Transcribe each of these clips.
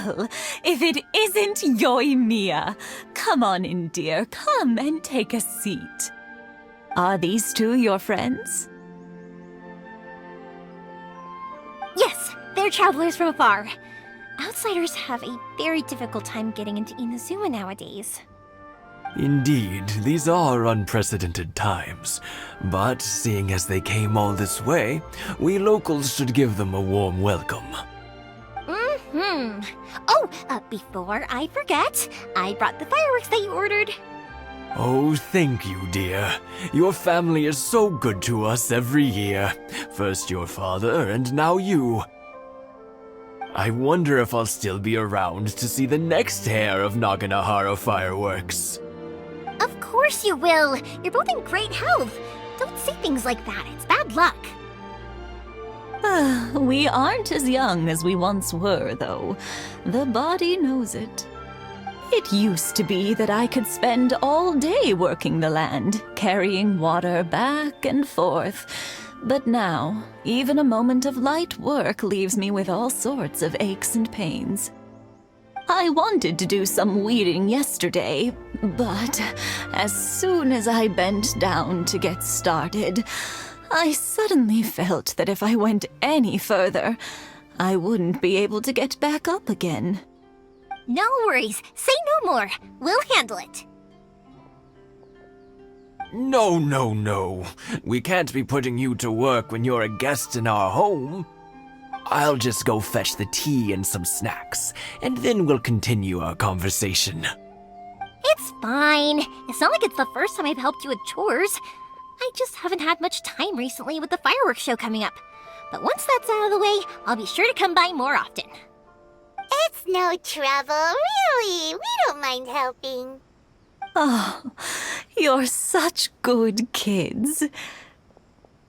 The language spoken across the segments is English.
Well, if it isn't Yoimiya. Come on in, dear. Come and take a seat. Are these two your friends? Yes, they're travelers from afar. Outsiders have a very difficult time getting into Inazuma nowadays. Indeed, these are unprecedented times. But seeing as they came all this way, we locals should give them a warm welcome. Oh, before I forget, I brought the fireworks that you ordered. Oh, thank you, dear. Your family is so good to us every year. First your father, and now you. I wonder if I'll still be around to see the next hair of Naganahara fireworks. Of course you will. You're both in great health. Don't say things like that. It's bad luck. We aren't as young as we once were, though. The body knows it. It used to be that I could spend all day working the land, carrying water back and forth. But now, even a moment of light work leaves me with all sorts of aches and pains. I wanted to do some weeding yesterday, but as soon as I bent down to get started, I suddenly felt that if I went any further, I wouldn't be able to get back up again. No worries. Say no more. We'll handle it. No, no, no. We can't be putting you to work when you're a guest in our home. I'll just go fetch the tea and some snacks, and then we'll continue our conversation. It's fine. It's not like it's the first time I've helped you with chores. I just haven't had much time recently with the fireworks show coming up. But once that's out of the way, I'll be sure to come by more often. It's no trouble, really. We don't mind helping. Oh, you're such good kids.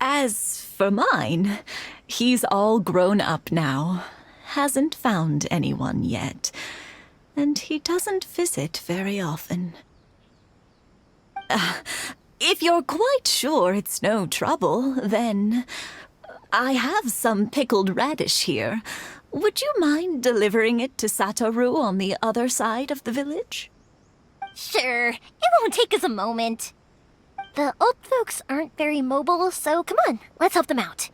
As for mine, he's all grown up now. Hasn't found anyone yet. And he doesn't visit very often. If you're quite sure it's no trouble, then I have some pickled radish here. Would you mind delivering it to Satoru on the other side of the village? Sure, it won't take us a moment. The old folks aren't very mobile, so come on, let's help them out.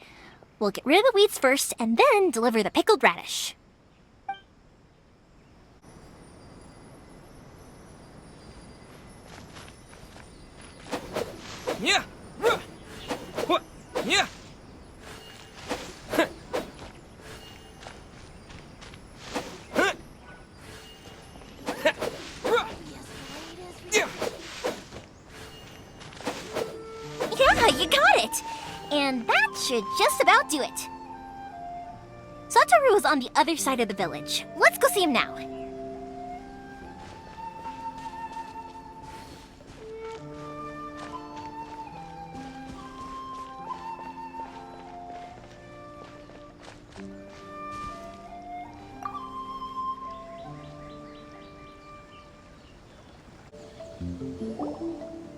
We'll get rid of the weeds first and then deliver the pickled radish. Yeah. What? Yeah. Yeah, you got it! And that should just about do it. Satoru is on the other side of the village. Let's go see him now.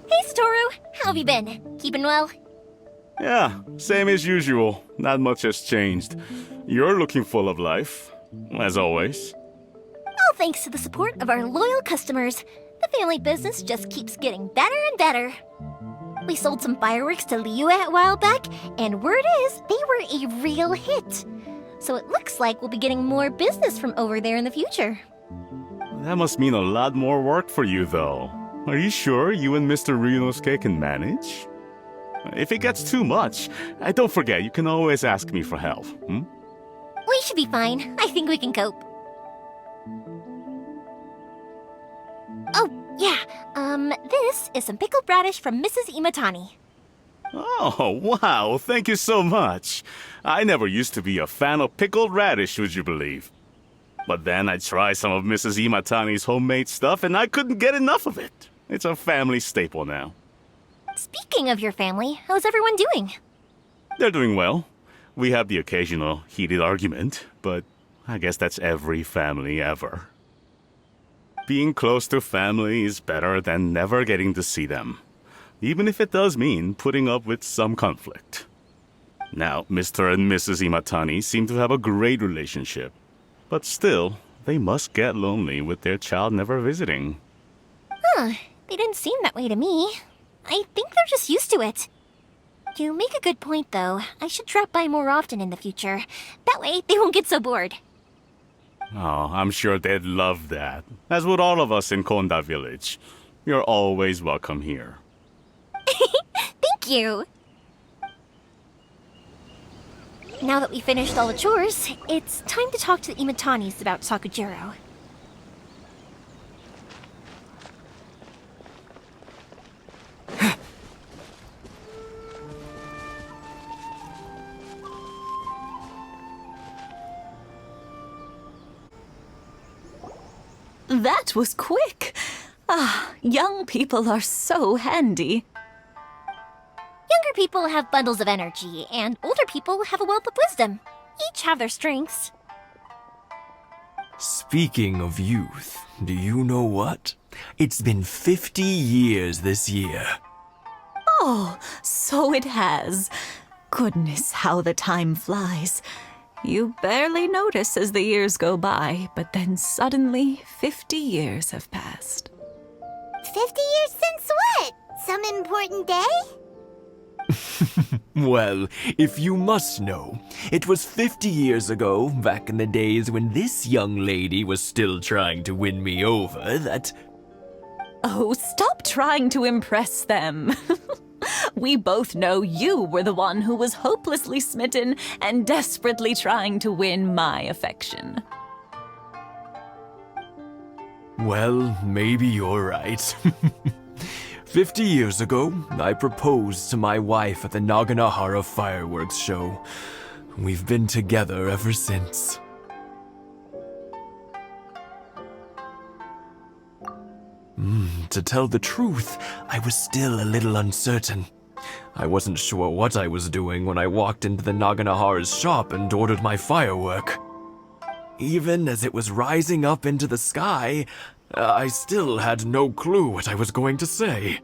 Hey, Satoru! How have you been? Keeping well? Yeah, same as usual. Not much has changed. You're looking full of life, as always. All thanks to the support of our loyal customers, the family business just keeps getting better and better. We sold some fireworks to Liyue a while back, and word is they were a real hit. So it looks like we'll be getting more business from over there in the future. That must mean a lot more work for you, though. Are you sure you and Mr. Ryunosuke can manage? If it gets too much, don't forget, you can always ask me for help, We should be fine. I think we can cope. Oh, yeah. This is some pickled radish from Mrs. Imatani. Oh, wow, thank you so much. I never used to be a fan of pickled radish, would you believe? But then I tried some of Mrs. Imatani's homemade stuff and I couldn't get enough of it. It's a family staple now. Speaking of your family, how's everyone doing? They're doing well. We have the occasional heated argument, but I guess that's every family ever. Being close to family is better than never getting to see them, even if it does mean putting up with some conflict. Now, Mr. and Mrs. Imatani seem to have a great relationship, but still, They must get lonely with their child never visiting. Huh, they didn't seem that way to me. I think they're just used to it. You make a good point, though. I should drop by more often in the future. That way, they won't get so bored. Oh, I'm sure they'd love that. As would all of us in Konda Village. You're always welcome here. Thank you! Now that we finished all the chores, it's time to talk to the Imatanis about Sakujiro. That was quick. Ah, young people are so handy. Younger people have bundles of energy, and older people have a wealth of wisdom. Each have their strengths. Speaking of youth, do you know what? It's been 50 years this year. Oh, so it has. Goodness, how the time flies. You barely notice as the years go by, but then suddenly 50 years have passed. 50 years since what? Some important day? Well, if you must know, it was 50 years ago, back in the days when this young lady was still trying to win me over, that... Oh, stop trying to impress them. We both know you were the one who was hopelessly smitten and desperately trying to win my affection. Well, maybe you're right. 50 years ago, I proposed to my wife at the Naganahara fireworks show. We've been together ever since. To tell the truth, I was still a little uncertain. I wasn't sure what I was doing when I walked into the Naganahara's shop and ordered my firework. Even as it was rising up into the sky, I still had no clue what I was going to say.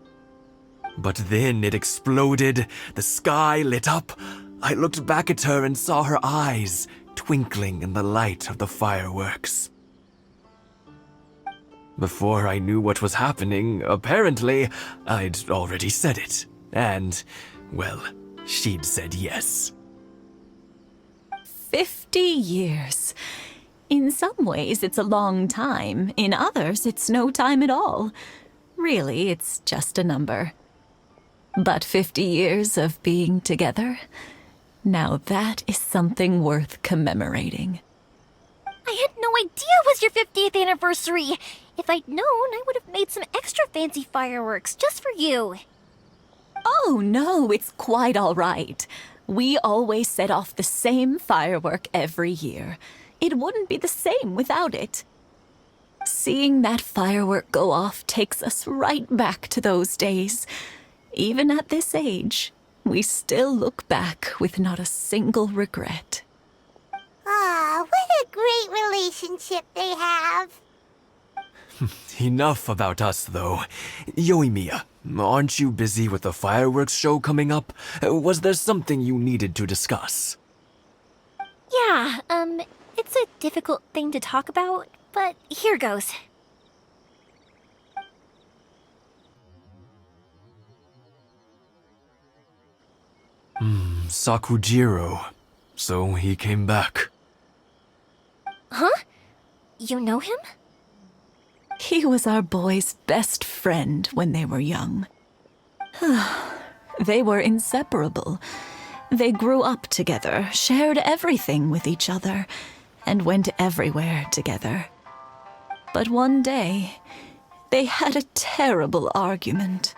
But then it exploded, the sky lit up. I looked back at her and saw her eyes twinkling in the light of the fireworks. Before I knew what was happening, apparently, I'd already said it. And, well, she'd said yes. 50 years. In some ways, it's a long time. In others, it's no time at all. Really, it's just a number. But 50 years of being together, now that is something worth commemorating. I had no idea it was your 50th anniversary! If I'd known, I would have made some extra fancy fireworks just for you. Oh, no, it's quite all right. We always set off the same firework every year. It wouldn't be the same without it. Seeing that firework go off takes us right back to those days. Even at this age, we still look back with not a single regret. Ah, what a great relationship they have. Enough about us, though. Yoimiya, aren't you busy with the fireworks show coming up? Was there something you needed to discuss? Yeah, it's a difficult thing to talk about, but here goes. Sakujiro. So he came back. Huh? You know him? He was our boy's best friend when they were young. They were inseparable. They grew up together, shared everything with each other, and went everywhere together. But one day, they had a terrible argument.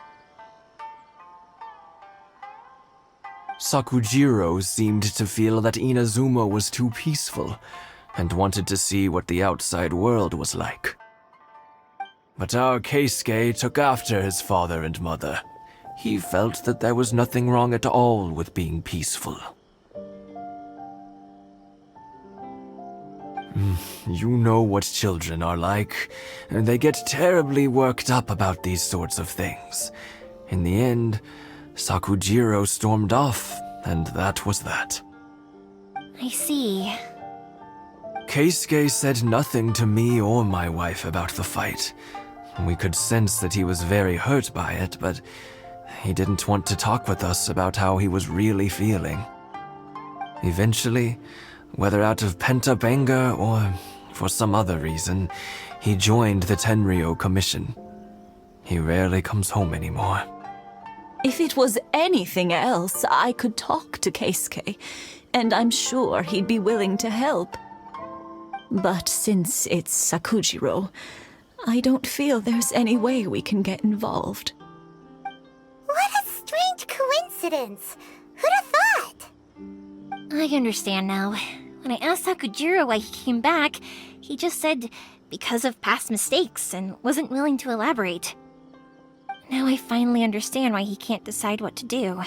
Sakujiro seemed to feel that Inazuma was too peaceful, and wanted to see what the outside world was like. But our Keisuke took after his father and mother. He felt that there was nothing wrong at all with being peaceful. You know what children are like. They get terribly worked up about these sorts of things. In the end, Sakujiro stormed off, and that was that. I see. Keisuke said nothing to me or my wife about the fight. We could sense that he was very hurt by it, but he didn't want to talk with us about how he was really feeling. Eventually, whether out of pent-up anger or for some other reason, he joined the Tenryou Commission. He rarely comes home anymore. If it was anything else, I could talk to Keisuke, and I'm sure he'd be willing to help. But since it's Sakujiro, I don't feel there's any way we can get involved. What a strange coincidence. Who'd have thought? I understand now. When I asked Sakujiro why he came back, he just said because of past mistakes and wasn't willing to elaborate. Now I finally understand why he can't decide what to do.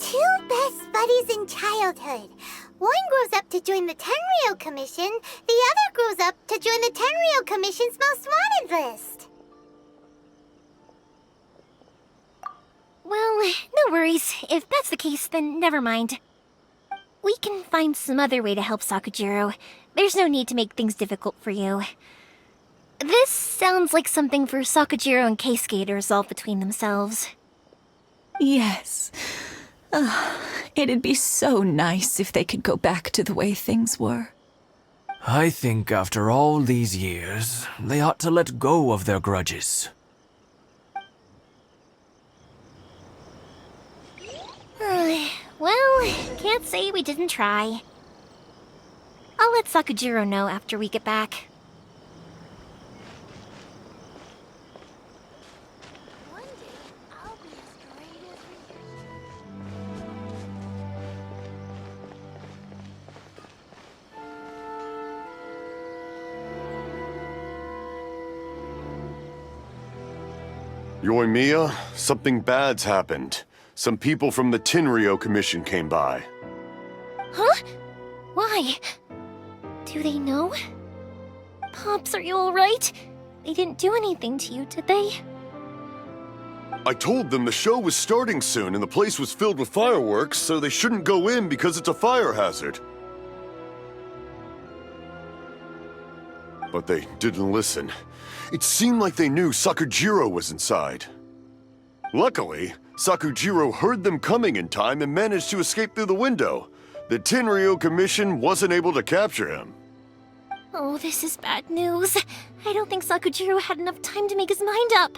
Two best buddies in childhood. One grows up to join the Tenryou Commission, the other grows up to join the Tenryou Commission's most wanted list. Well, no worries. If that's the case, then never mind. We can find some other way to help Sakujiro. There's no need to make things difficult for you. This sounds like something for Sakujiro and Keisuke to resolve between themselves. Yes. It'd be so nice if they could go back to the way things were. I think after all these years, they ought to let go of their grudges. Well, can't say we didn't try. I'll let Sakujiro know after we get back. One day, I'll be as great as Yoimiya, something bad's happened. Some people from the Tenryou Commission came by. Huh? Why? Do they know? Pops, are you alright? They didn't do anything to you, did they? I told them the show was starting soon and the place was filled with fireworks, so they shouldn't go in because it's a fire hazard. But they didn't listen. It seemed like they knew Sakujiro was inside. Luckily, Sakujiro heard them coming in time and managed to escape through the window. The Tenryou Commission wasn't able to capture him. Oh, this is bad news. I don't think Sakujiro had enough time to make his mind up.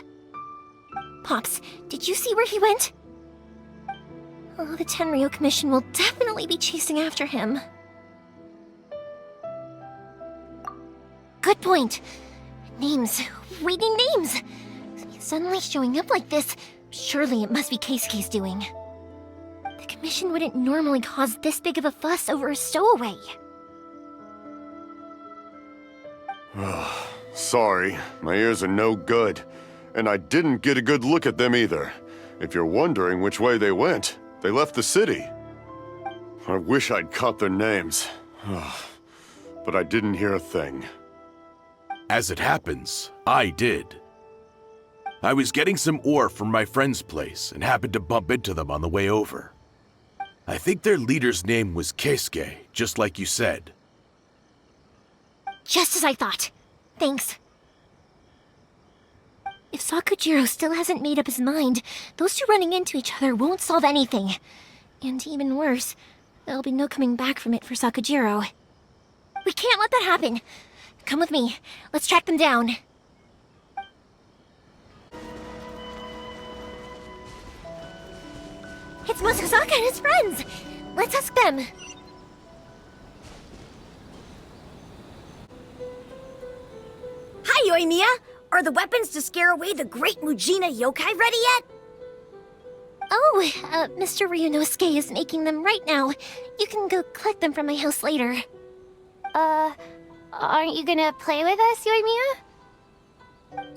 Pops, did you see where he went? Oh, the Tenryou Commission will definitely be chasing after him. Good point. Names. Reading names. Suddenly showing up like this, surely it must be Keisuke's doing. The Commission wouldn't normally cause this big of a fuss over a stowaway. Sorry, my ears are no good. And I didn't get a good look at them either. If you're wondering which way they went, they left the city. I wish I'd caught their names. But I didn't hear a thing. As it happens, I did. I was getting some ore from my friend's place and happened to bump into them on the way over. I think their leader's name was Keisuke, just like you said. Just as I thought. Thanks. If Sakujiro still hasn't made up his mind, those two running into each other won't solve anything. And even worse, there'll be no coming back from it for Sakujiro. We can't let that happen. Come with me. Let's track them down. It's Masazaka and his friends! Let's ask them! Hi, Yoimiya! Are the weapons to scare away the great Mujina yokai ready yet? Oh, Mr. Ryunosuke is making them right now. You can go collect them from my house later. Aren't you gonna play with us, Yoimiya?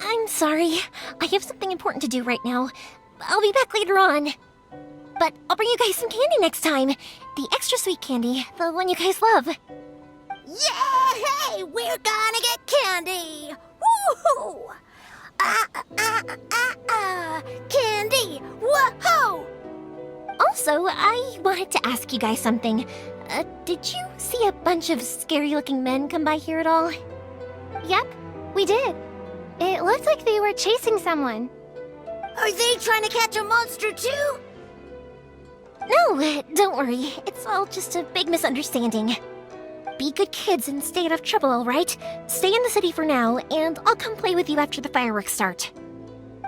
I'm sorry. I have something important to do right now. I'll be back later on. But I'll bring you guys some candy next time. The extra sweet candy, the one you guys love. Yay! We're gonna get candy! Woohoo! Candy! Woohoo! Also, I wanted to ask you guys something. Did you see a bunch of scary-looking men come by here at all? Yep, we did. It looked like they were chasing someone. Are they trying to catch a monster too? No, don't worry. It's all just a big misunderstanding. Be good kids and stay out of trouble, alright? Stay in the city for now, and I'll come play with you after the fireworks start.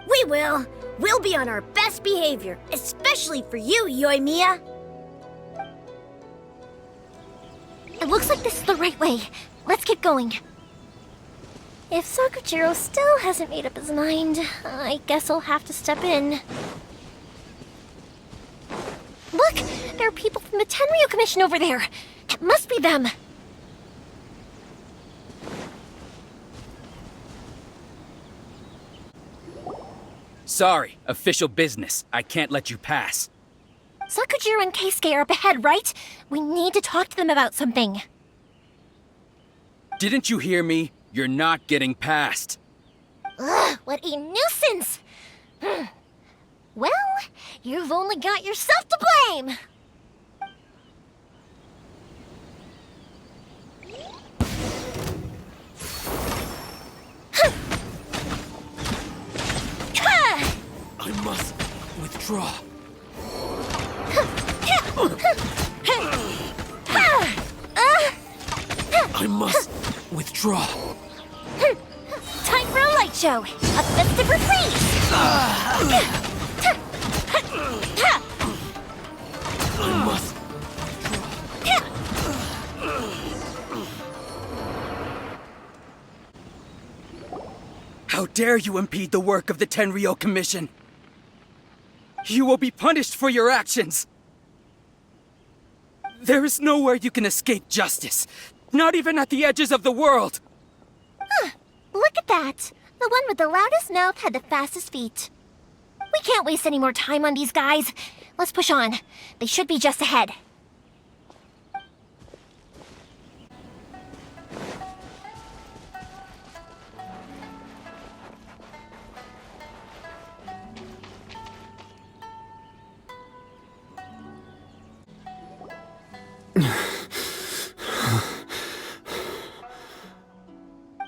We will. We'll be on our best behavior, especially for you, Yoimiya. It looks like this is the right way. Let's get going. If Sakujiro still hasn't made up his mind, I guess I'll have to step in. Look! There are people from the Tenryo Commission over there! It must be them! Sorry, official business. I can't let you pass. Sakujiro and Keisuke are up ahead, right? We need to talk to them about something. Didn't you hear me? You're not getting past. Ugh, what a nuisance! Well, you've only got yourself to blame! I must withdraw. I must withdraw. Time for a light show! A festive retreat! I must. How dare you impede the work of the Tenryo Commission? You will be punished for your actions! There is nowhere you can escape justice, not even at the edges of the world! Look at that! The one with the loudest mouth had the fastest feet. We can't waste any more time on these guys. Let's push on. They should be just ahead.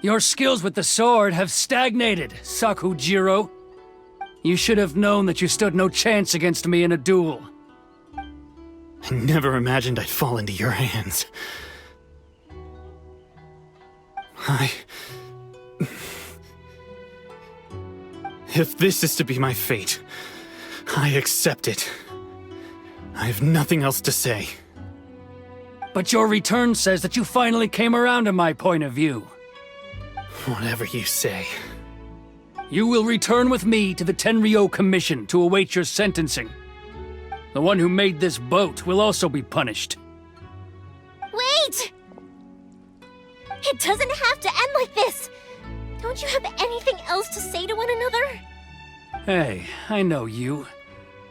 Your skills with the sword have stagnated, Sakujiro. You should have known that you stood no chance against me in a duel. I never imagined I'd fall into your hands. If this is to be my fate, I accept it. I have nothing else to say. But your return says that you finally came around to my point of view. Whatever you say. You will return with me to the Tenryo Commission to await your sentencing. The one who made this boat will also be punished. Wait! It doesn't have to end like this! Don't you have anything else to say to one another? Hey, I know you.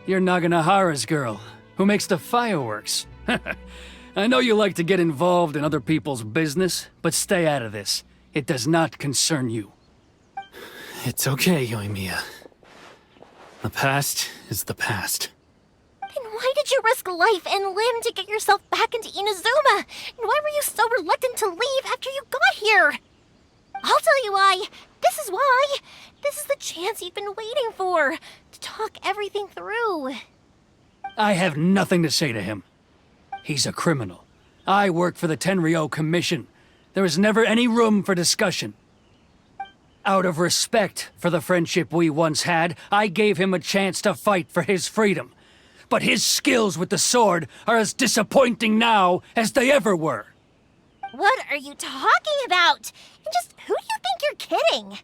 You're Naganahara's girl, who makes the fireworks. I know you like to get involved in other people's business, but stay out of this. It does not concern you. It's okay, Yoimiya. The past is the past. Then why did you risk life and limb to get yourself back into Inazuma? And why were you so reluctant to leave after you got here? I'll tell you why. This is why. This is the chance you've been waiting for. To talk everything through. I have nothing to say to him. He's a criminal. I work for the Tenryo Commission. There is never any room for discussion. Out of respect for the friendship we once had, I gave him a chance to fight for his freedom. But his skills with the sword are as disappointing now as they ever were. What are you talking about? And just who do you think you're kidding?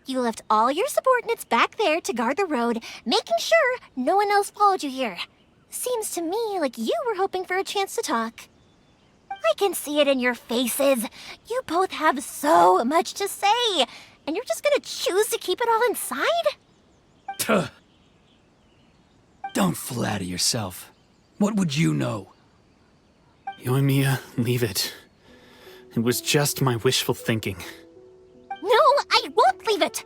You left all your subordinates back there to guard the road, making sure no one else followed you here. Seems to me like you were hoping for a chance to talk. I can see it in your faces. You both have so much to say, and you're just gonna choose to keep it all inside? Tuh. Don't flatter yourself. What would you know? Yoimiya, leave it. It was just my wishful thinking. No, I won't leave it!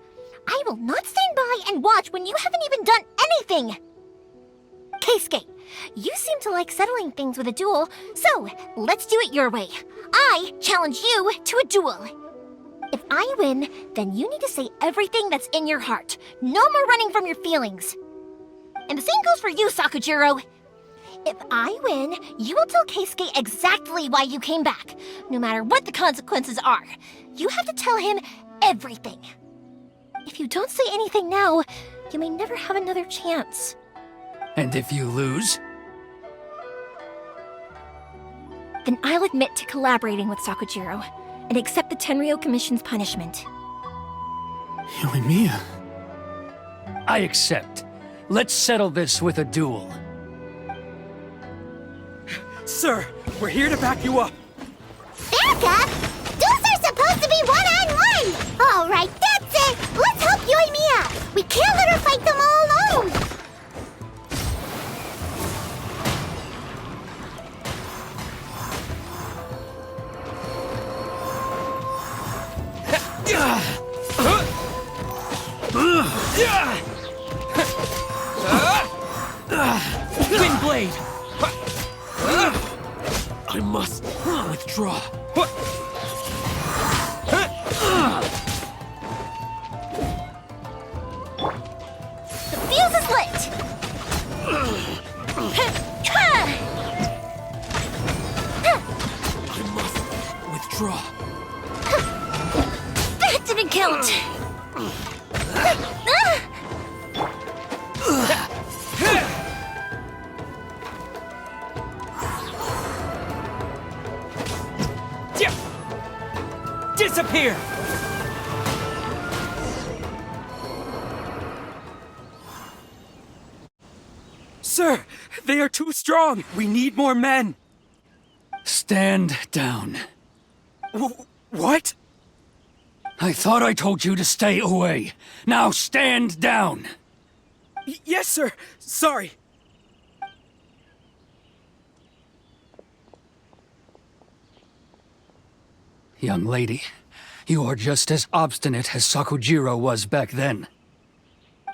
I will not stand by and watch when you haven't even done anything! Keisuke, you seem to like settling things with a duel, so let's do it your way. I challenge you to a duel. If I win, then you need to say everything that's in your heart. No more running from your feelings. And the same goes for you, Sakujiro. If I win, you will tell Keisuke exactly why you came back, no matter what the consequences are. You have to tell him everything. If you don't say anything now, you may never have another chance. And if you lose? Then I'll admit to collaborating with Sakujiro and accept the Tenryou Commission's punishment. Yoimiya. I accept. Let's settle this with a duel. Sir, we're here to back you up. Back up? Duels are supposed to be one-on-one! Alright, that's it! Let's help Yoimiya! We can't let her fight them all alone! Wind blade! I must withdraw. The fuse is lit! I must withdraw. That didn't count! Disappear! Sir, they are too strong. We need more men. Stand down. What? I thought I told you to stay away. Now stand down! Yes, sir. Sorry. Young lady, you are just as obstinate as Sakujiro was back then.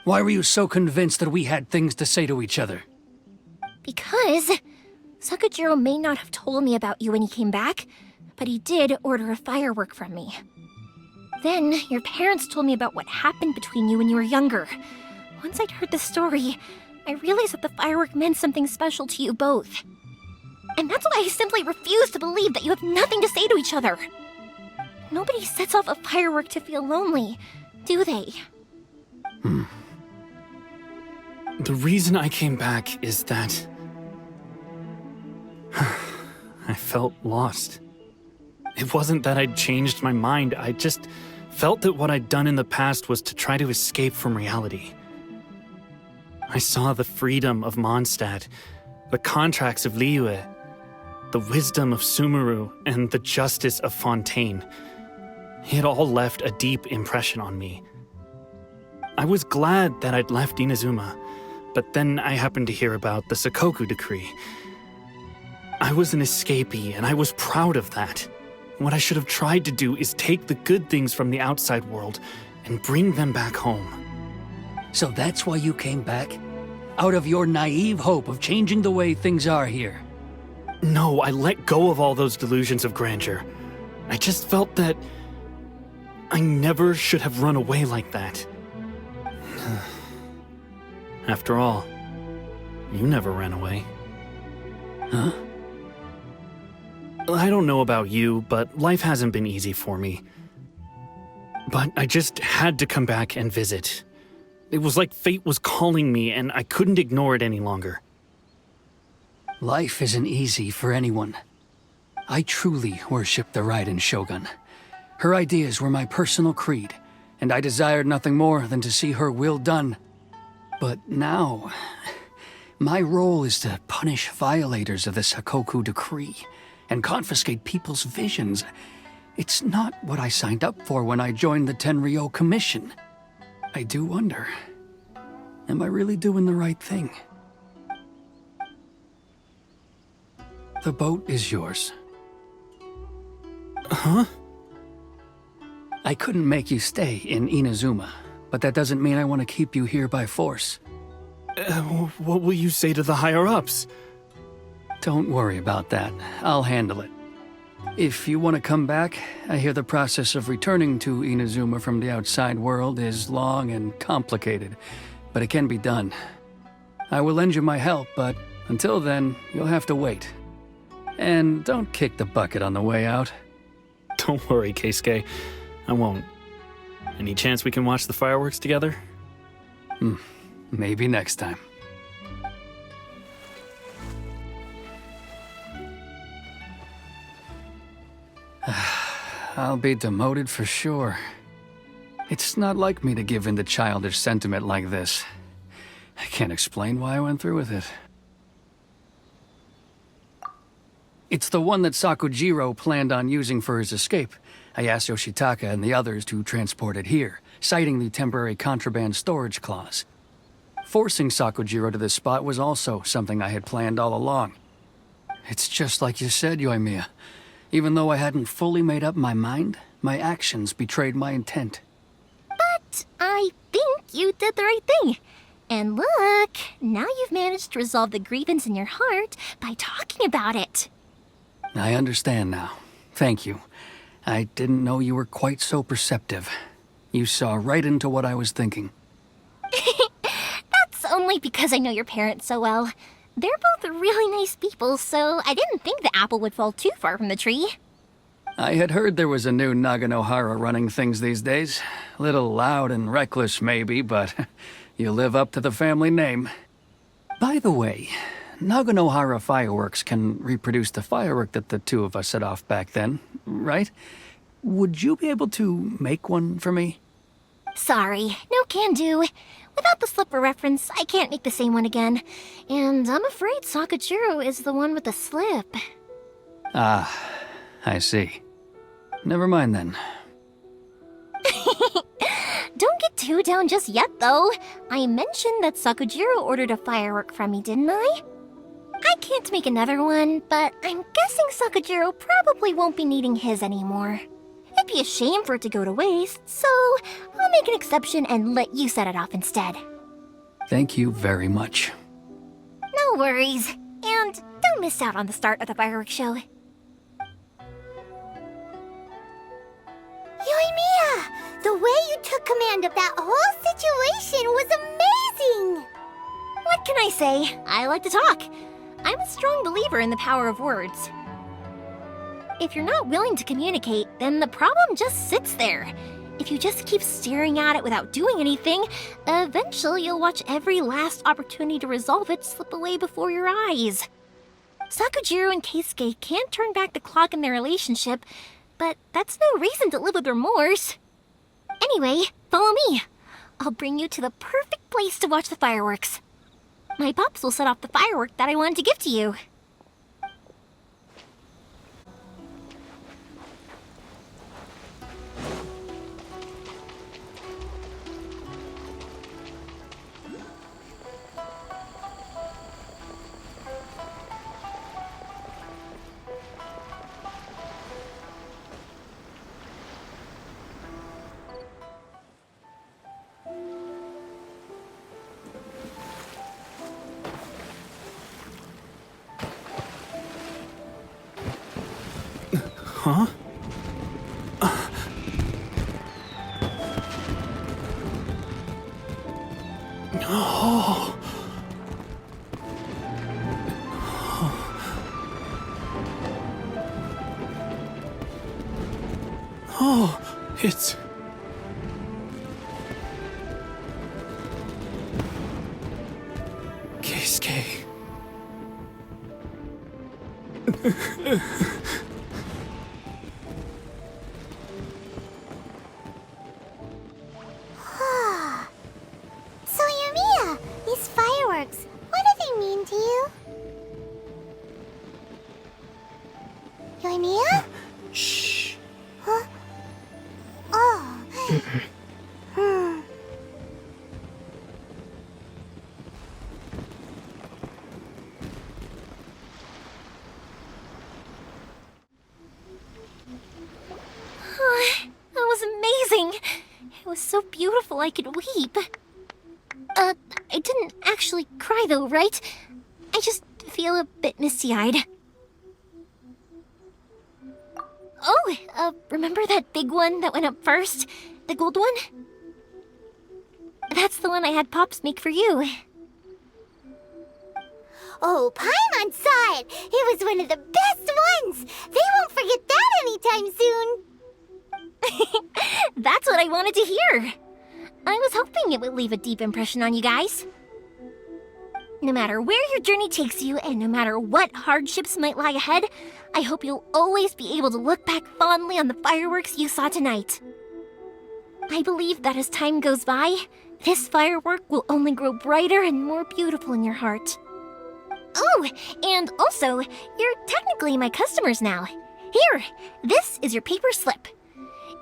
Why were you so convinced that we had things to say to each other? Because Sakujiro may not have told me about you when he came back, but he did order a firework from me. Then your parents told me about what happened between you when you were younger. Once I'd heard the story, I realized that the firework meant something special to you both. And that's why I simply refuse to believe that you have nothing to say to each other. Nobody sets off a firework to feel lonely, do they? The reason I came back is that I felt lost. It wasn't that I'd changed my mind, I just felt that what I'd done in the past was to try to escape from reality. I saw the freedom of Mondstadt, the contracts of Liyue, the wisdom of Sumeru, and the justice of Fontaine. It all left a deep impression on me. I was glad that I'd left Inazuma, but then I happened to hear about the Sakoku decree. I was an escapee, and I was proud of that. What I should have tried to do is take the good things from the outside world and bring them back home. So that's why you came back? Out of your naive hope of changing the way things are here? No, I let go of all those delusions of grandeur. I just felt that I never should have run away like that. After all, you never ran away. Huh? I don't know about you, but life hasn't been easy for me. But I just had to come back and visit. It was like fate was calling me, and I couldn't ignore it any longer. Life isn't easy for anyone. I truly worship the Raiden Shogun. Her ideas were my personal creed, and I desired nothing more than to see her will done. But now, my role is to punish violators of the Sakoku decree and confiscate people's visions. It's not what I signed up for when I joined the Tenryou Commission. I do wonder, am I really doing the right thing? The boat is yours. Huh? I couldn't make you stay in Inazuma, but that doesn't mean I want to keep you here by force. What will you say to the higher-ups? Don't worry about that. I'll handle it. If you want to come back, I hear the process of returning to Inazuma from the outside world is long and complicated, but it can be done. I will lend you my help, but until then, you'll have to wait. And don't kick the bucket on the way out. Don't worry, Keisuke. I won't. Any chance we can watch the fireworks together? Maybe next time. I'll be demoted for sure. It's not like me to give in to childish sentiment like this. I can't explain why I went through with it. It's the one that Sakujiro planned on using for his escape. I asked Yoshitaka and the others to transport it here, citing the temporary contraband storage clause. Forcing Sakujiro to this spot was also something I had planned all along. It's just like you said, Yoimiya. Even though I hadn't fully made up my mind, my actions betrayed my intent. But I think you did the right thing. And look, now you've managed to resolve the grievance in your heart by talking about it. I understand now. Thank you. I didn't know you were quite so perceptive. You saw right into what I was thinking. That's only because I know your parents so well. They're both really nice people, so I didn't think the apple would fall too far from the tree. I had heard there was a new Naganohara running things these days. Little loud and reckless, maybe, but you live up to the family name. By the way, Naganohara fireworks can reproduce the firework that the two of us set off back then, right? Would you be able to make one for me? Sorry, no can do. Without the slipper reference, I can't make the same one again. And I'm afraid Sakujiro is the one with the slip. Ah, I see. Never mind then. Don't get too down just yet, though. I mentioned that Sakujiro ordered a firework from me, didn't I? I can't make another one, but I'm guessing Sakujiro probably won't be needing his anymore. It'd be a shame for it to go to waste, so I'll make an exception and let you set it off instead. Thank you very much. No worries. And don't miss out on the start of the fireworks show. Yoimiya! The way you took command of that whole situation was amazing! What can I say? I like to talk. I'm a strong believer in the power of words. If you're not willing to communicate, then the problem just sits there. If you just keep staring at it without doing anything, eventually you'll watch every last opportunity to resolve it slip away before your eyes. Sakujiro and Keisuke can't turn back the clock in their relationship, but that's no reason to live with remorse. Anyway, follow me. I'll bring you to the perfect place to watch the fireworks. My pops will set off the firework that I wanted to give to you. Huh? Oh. Oh, it's... Keisuke. So, Yoimiya, these fireworks, what do they mean to you? Yoimiya? Shh. Huh? Oh. That was amazing. It was so beautiful I could weep. I didn't actually cry though, right? I just feel a bit misty-eyed. Oh, remember that big one that went up first? The gold one? That's the one I had Pops make for you. Oh, Paimon saw it! It was one of the best ones! They won't forget that anytime soon! That's what I wanted to hear! I was hoping it would leave a deep impression on you guys. No matter where your journey takes you, and no matter what hardships might lie ahead, I hope you'll always be able to look back fondly on the fireworks you saw tonight. I believe that as time goes by, this firework will only grow brighter and more beautiful in your heart. Oh, and also, you're technically my customers now. Here, this is your paper slip.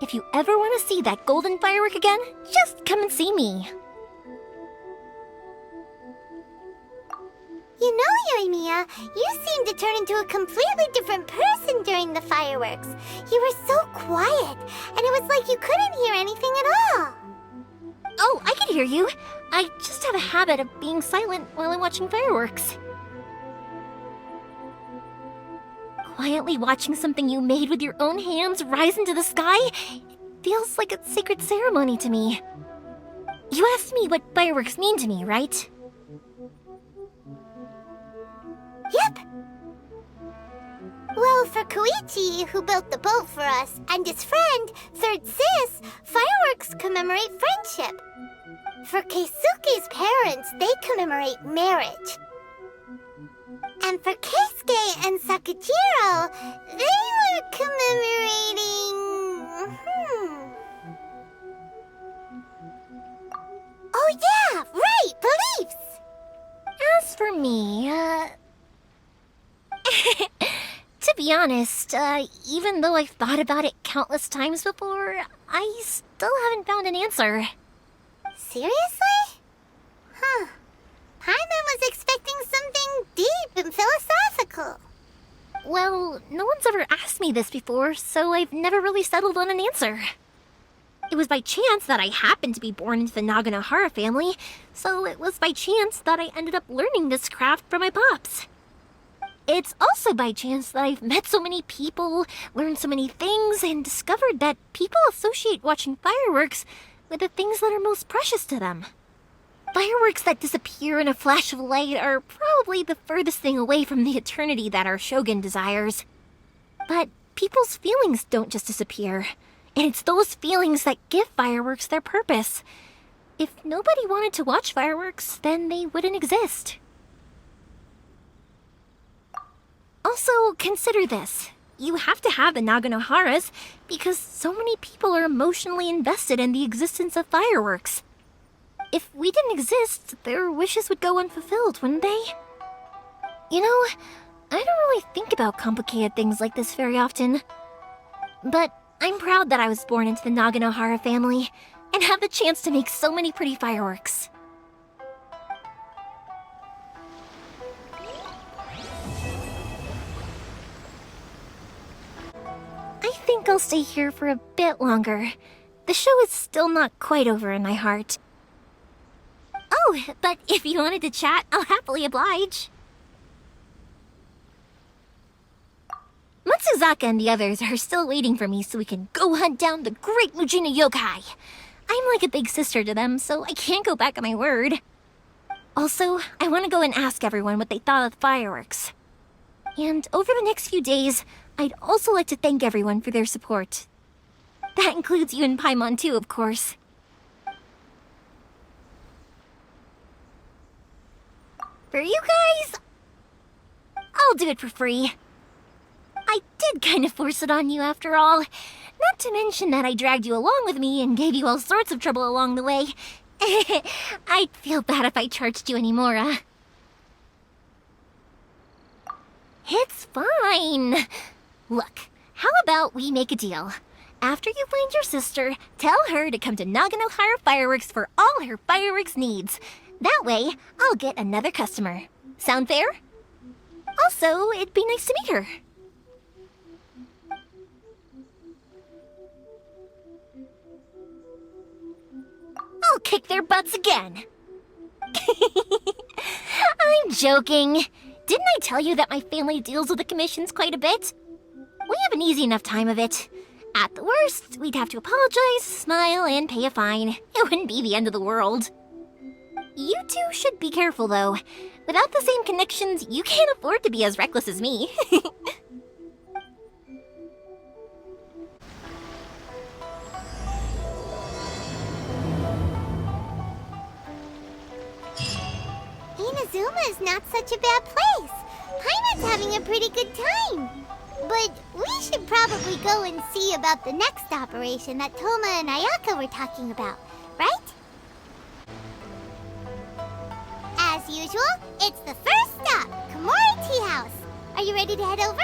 If you ever want to see that golden firework again, just come and see me. You know, Yoimiya, you seemed to turn into a completely different person during the fireworks. You were so quiet, and it was like you couldn't hear anything at all. Oh, I can hear you. I just have a habit of being silent while I'm watching fireworks. Quietly watching something you made with your own hands rise into the sky feels like a sacred ceremony to me. You asked me what fireworks mean to me, right? Yep. Well, for Koichi, who built the boat for us, and his friend, Third Sis, fireworks commemorate friendship. For Keisuke's parents, they commemorate marriage. And for Keisuke and Sakujiro, they were commemorating... Oh yeah, right, beliefs! As for me, to be honest, even though I've thought about it countless times before, I still haven't found an answer. Seriously? Huh. Paimon was expecting something deep and philosophical. Well, no one's ever asked me this before, so I've never really settled on an answer. It was by chance that I happened to be born into the Naganohara family, so it was by chance that I ended up learning this craft from my pops. It's also by chance that I've met so many people, learned so many things, and discovered that people associate watching fireworks with the things that are most precious to them. Fireworks that disappear in a flash of light are probably the furthest thing away from the eternity that our shogun desires. But people's feelings don't just disappear, and it's those feelings that give fireworks their purpose. If nobody wanted to watch fireworks, then they wouldn't exist. Also, consider this. You have to have the Naganoharas because so many people are emotionally invested in the existence of fireworks. If we didn't exist, their wishes would go unfulfilled, wouldn't they? You know, I don't really think about complicated things like this very often. But I'm proud that I was born into the Naganohara family and have the chance to make so many pretty fireworks. I think I'll stay here for a bit longer. The show is still not quite over in my heart. Oh, but if you wanted to chat, I'll happily oblige. Matsuzaka and the others are still waiting for me so we can go hunt down the great Mujina yokai. I'm like a big sister to them, so I can't go back on my word. Also, I want to go and ask everyone what they thought of the fireworks. And over the next few days, I'd also like to thank everyone for their support. That includes you and Paimon too, of course. For you guys, I'll do it for free. I did kind of force it on you after all. Not to mention that I dragged you along with me and gave you all sorts of trouble along the way. I'd feel bad if I charged you anymore, It's fine. Look, how about we make a deal? After you find your sister, tell her to come to Naganohara Fireworks for all her fireworks needs. That way, I'll get another customer. Sound fair? Also, it'd be nice to meet her. I'll kick their butts again. I'm joking. Didn't I tell you that my family deals with the commissions quite a bit? We have an easy enough time of it. At the worst, we'd have to apologize, smile, and pay a fine. It wouldn't be the end of the world. You two should be careful, though. Without the same connections, you can't afford to be as reckless as me. Inazuma is not such a bad place. Paimon's having a pretty good time. But we should probably go and see about the next operation that Toma and Ayaka were talking about, right? As usual, it's the first stop, Komori Tea House. Are you ready to head over?